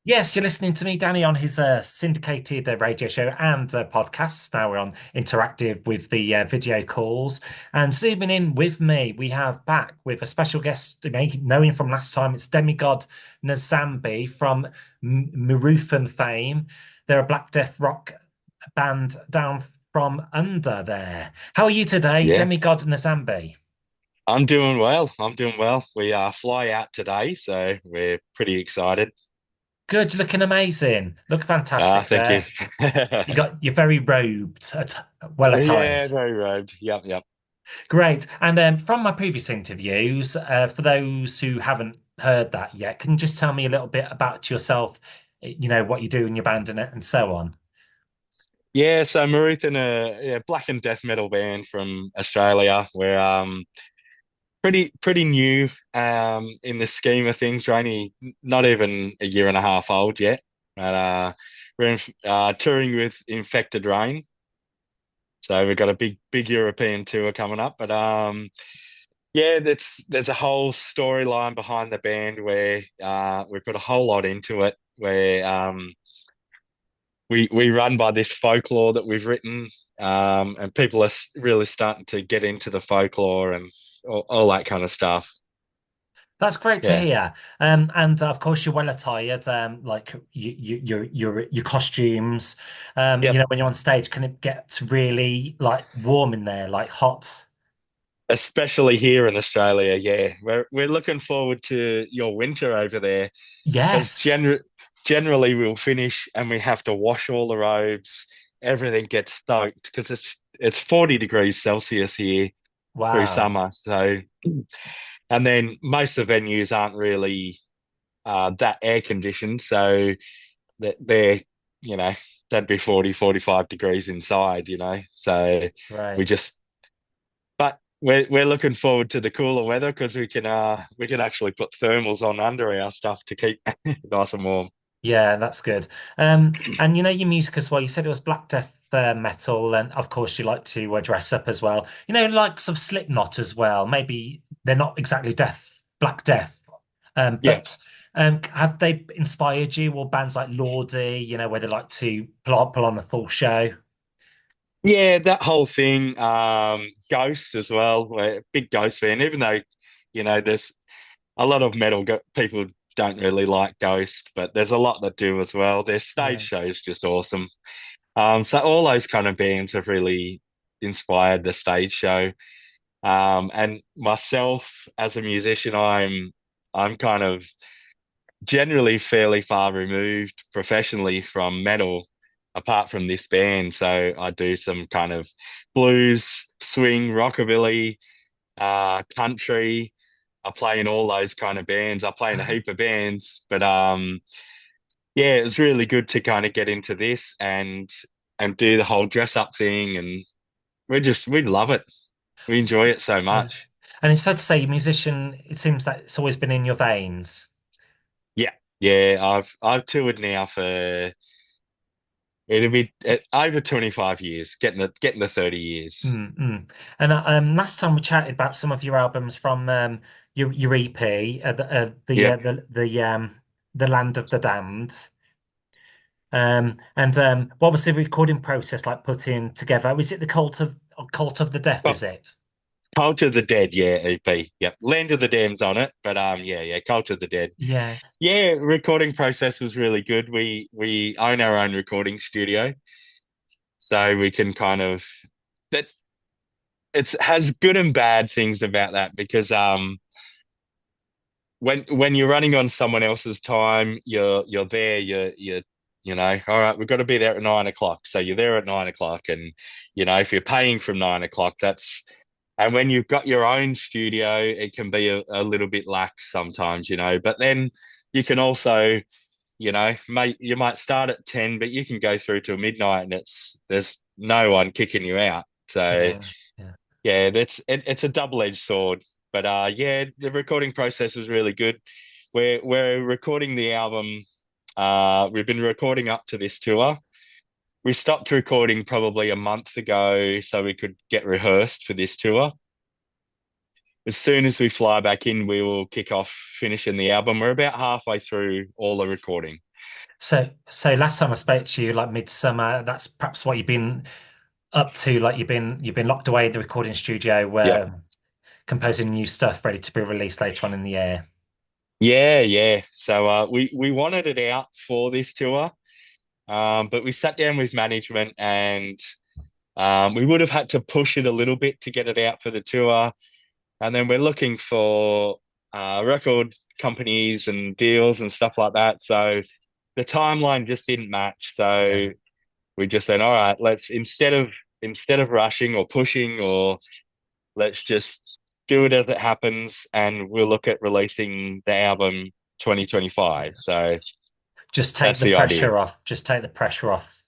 Yes, you're listening to me, Danny, on his syndicated radio show and podcast. Now we're on interactive with the video calls. And zooming in with me, we have back with a special guest, knowing from last time, it's Demigod Nazambi from Miruthan fame. They're a Black Death rock band down from under there. How are you today, Yeah, Demigod Nazambi? I'm doing well. I'm doing well. We fly out today, so we're pretty excited. Good, you're looking amazing. Look fantastic Thank you. there. You're very robed, well attired. Yeah, very robed. Yep, yep. Great. And from my previous interviews, for those who haven't heard that yet, can you just tell me a little bit about yourself, what you do in your band and so on? Yeah, so Miruthan, a black and death metal band from Australia. We're pretty new in the scheme of things. We're only not even a year and a half old yet. But we're touring with Infected Rain. So we've got a big European tour coming up. But yeah, there's a whole storyline behind the band where we put a whole lot into it. Where we run by this folklore that we've written, and people are really starting to get into the folklore and all that kind of stuff. That's great to Yeah, hear. And of course, you're well attired. Like your costumes. yep. When you're on stage, can it get really like warm in there, like hot? Especially here in Australia, yeah, we're looking forward to your winter over there because Yes. generally we'll finish and we have to wash all the robes. Everything gets soaked because it's 40 degrees Celsius here through Wow. summer. So, and then most of the venues aren't really that air conditioned, so that they're, you know, that'd be 40, 45 degrees inside, So we Right. just, but we're looking forward to the cooler weather because we can actually put thermals on under our stuff to keep nice and warm. Yeah, that's good. And your music as well. You said it was Black Death metal, and of course you like to dress up as well. Like some Slipknot as well. Maybe they're not exactly Black Death, Yeah. but have they inspired you, or bands like Lordi? Where they like to pull on the full show. Yeah, that whole thing, Ghost as well. We're a big Ghost fan, even though, there's a lot of people don't really like Ghost, but there's a lot that do as well. Their stage Yeah. show is just awesome. So all those kind of bands have really inspired the stage show. And myself as a musician, I'm kind of generally fairly far removed professionally from metal, apart from this band. So I do some kind of blues, swing, rockabilly, country. I play in all those kind of bands. I play in a heap of bands, but yeah, it was really good to kind of get into this and do the whole dress up thing, and we love it. We enjoy it so Yeah. much. And it's fair to say, you're a musician. It seems that it's always been in your veins. Yeah, yeah. I've toured now for it'll be over 25 years, getting the 30 years. Mm. And last time we chatted about some of your albums from your EP, Yeah. the Land of the Damned. And what was the recording process like putting together? Was it the Cult of the Death? Well, Is it? Culture of the Dead, yeah, EP. Yep. Land of the Damned's on it, but yeah, Culture of the Dead. Yeah. Yeah, recording process was really good. We own our own recording studio, so we can kind of that it's has good and bad things about that because when you're running on someone else's time, you're there, all right, we've got to be there at 9 o'clock. So you're there at 9 o'clock, and if you're paying from 9 o'clock, that's and when you've got your own studio, it can be a little bit lax sometimes. But then you can also, you might start at 10, but you can go through till midnight, and there's no one kicking you out. So Yeah. Yeah. yeah, it's a double-edged sword. But yeah, the recording process was really good. We're recording the album. We've been recording up to this tour. We stopped recording probably a month ago so we could get rehearsed for this tour. As soon as we fly back in, we will kick off finishing the album. We're about halfway through all the recording. So last time I spoke to you, like midsummer, that's perhaps what you've been up to. Like you've been locked away in the recording studio, Yep. composing new stuff ready to be released later on in the year. Yeah, yeah. So we wanted it out for this tour, but we sat down with management and we would have had to push it a little bit to get it out for the tour. And then we're looking for record companies and deals and stuff like that. So the timeline just didn't match. Yeah. So we just said, all right, let's instead of rushing or pushing, or let's just do it as it happens, and we'll look at releasing the album 2025. So Just take that's the the idea. pressure off. Just take the pressure off.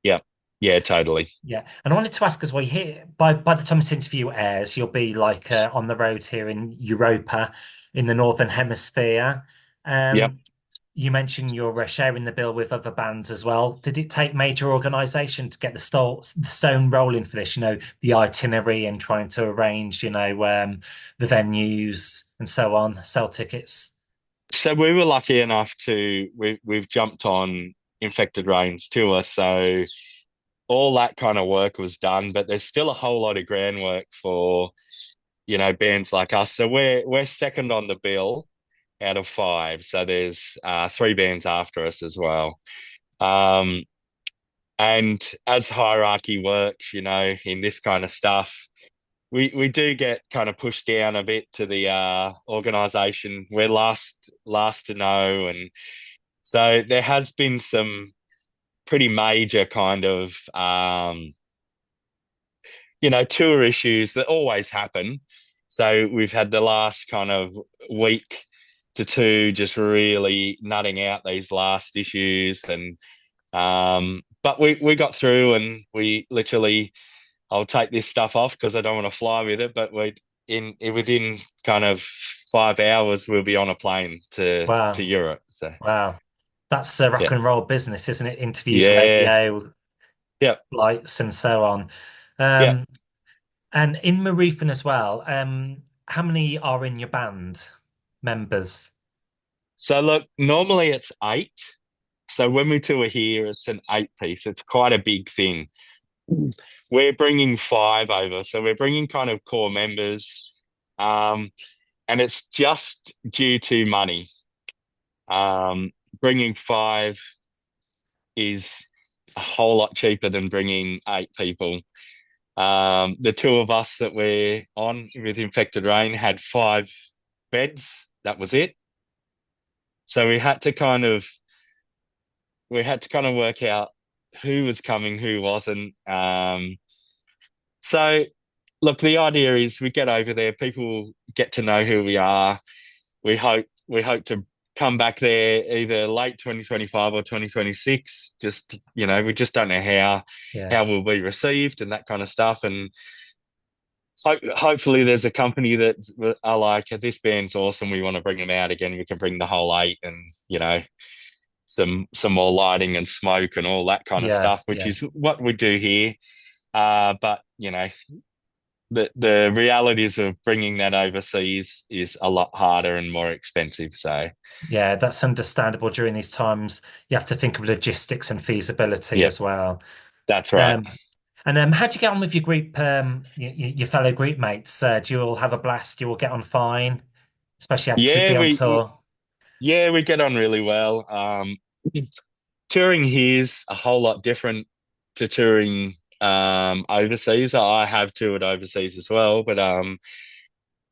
Yeah, yeah, totally. Yeah, and I wanted to ask as well. Here, by the time this interview airs, you'll be like on the road here in Europa, in the Northern Hemisphere. Yep. Um, you mentioned you're sharing the bill with other bands as well. Did it take major organisation to get the stone rolling for this? The itinerary and trying to arrange, the venues and so on, sell tickets. So we were lucky enough we've jumped on Infected Rain's tour, so all that kind of work was done, but there's still a whole lot of groundwork for, bands like us. So we're second on the bill out of five. So there's three bands after us as well. Um, and as hierarchy works, in this kind of stuff, we do get kind of pushed down a bit to the organization. We're last to know, and so there has been some pretty major kind of tour issues that always happen. So we've had the last kind of week to two just really nutting out these last issues, and but we got through, and we literally, I'll take this stuff off because I don't want to fly with it, but we in within kind of 5 hours we'll be on a plane to Wow, Europe. So wow, that's rock yeah, and roll business, isn't it? Interviews, yeah, radio, yeah. flights, and so on. Yeah. Um, and in Miruthan as well. How many are in your band members? So look, normally it's eight. So when we tour here, it's an eight piece. It's quite a big thing. We're bringing five over, so we're bringing kind of core members, um, and it's just due to money. Um, Bringing five is a whole lot cheaper than bringing eight people. The two of us that we're on with Infected Rain had five beds. That was it. So we had to kind of work out who was coming, who wasn't. So look, the idea is we get over there, people get to know who we are. We hope to come back there either late 2025 or 2026. Just, we just don't know how Yeah, how we'll be received and that kind of stuff. And hopefully there's a company that are like, this band's awesome, we want to bring them out again. We can bring the whole eight, and some more lighting and smoke and all that kind of yeah, stuff, which yeah. is what we do here. But the realities of bringing that overseas is a lot harder and more expensive. So Yeah, that's understandable during these times. You have to think of logistics and feasibility yeah, as well. that's right. Um, and how do you get on with your group, your fellow group mates? Do you all have a blast? You all get on fine, especially had to Yeah, be on we tour. yeah we get on really well. Touring here's a whole lot different to touring overseas. I have toured overseas as well, but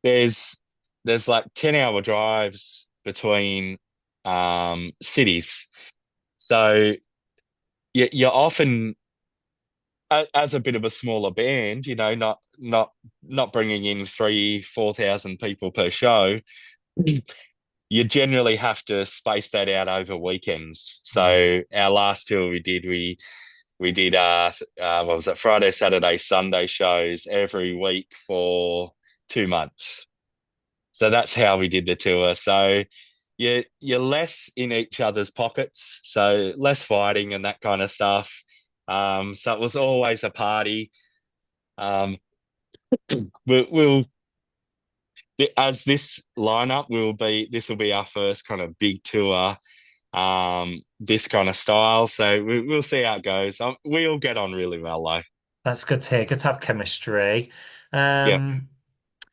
there's there's like 10-hour drives between cities. So you're often, as a bit of a smaller band, not bringing in 3,000-4,000 people per show. You generally have to space that out over weekends. Yeah, So our last tour we did what was it, Friday, Saturday, Sunday shows every week for 2 months. So that's how we did the tour. So you're less in each other's pockets, so less fighting and that kind of stuff. So it was always a party. Um, we'll as this lineup will be, this will be our first kind of big tour this kind of style. So we'll see how it goes. We all get on really well, though. That's good to hear. Good to have chemistry. Yeah, Um,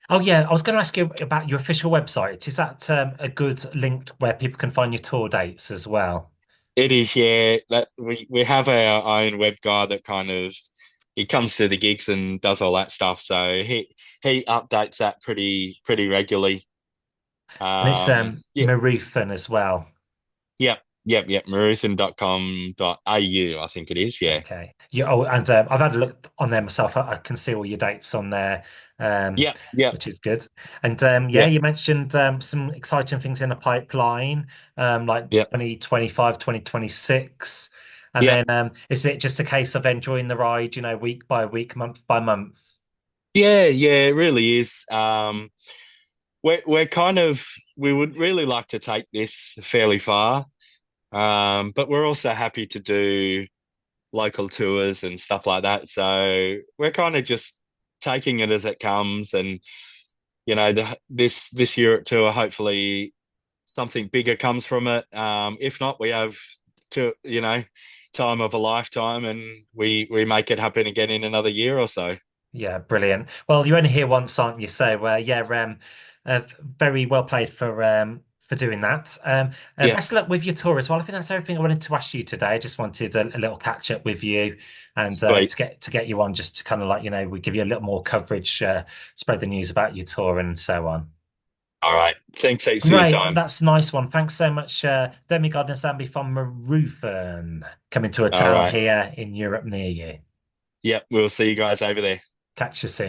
oh yeah, I was going to ask you about your official website. Is that a good link where people can find your tour dates as well? it is. Yeah, that we have our own web guy that kind of he comes to the gigs and does all that stuff. So he updates that pretty regularly. And it's Yeah, Miruthan as well. yep, yep. Miruthan.com.au, I think it is. Yeah, Okay. Yeah. Oh, and I've had a look on there myself. I can see all your dates on there, yep, which is good. And yeah, yep, you mentioned some exciting things in the pipeline, like yep, 2025, 2026. And yep. then is it just a case of enjoying the ride, week by week, month by month? Yeah, it really is. We're kind of we would really like to take this fairly far, but we're also happy to do local tours and stuff like that. So we're kind of just taking it as it comes, and this Europe tour, hopefully something bigger comes from it. If not, we have to time of a lifetime, and we make it happen again in another year or so. Yeah, brilliant. Well, you're only here once, aren't you? So, yeah, very well played for doing that. Yeah, Best of luck with your tour as well. I think that's everything I wanted to ask you today. I just wanted a little catch up with you and sweet. to get you on, just to kind of like we give you a little more coverage, spread the news about your tour and so on. All right. Thanks heaps for your Great, time. that's a nice one. Thanks so much, Demigod Nazambi from Miruthan, coming to a All town right. here in Europe near you. Yep. We'll see you guys over there. Catch you soon.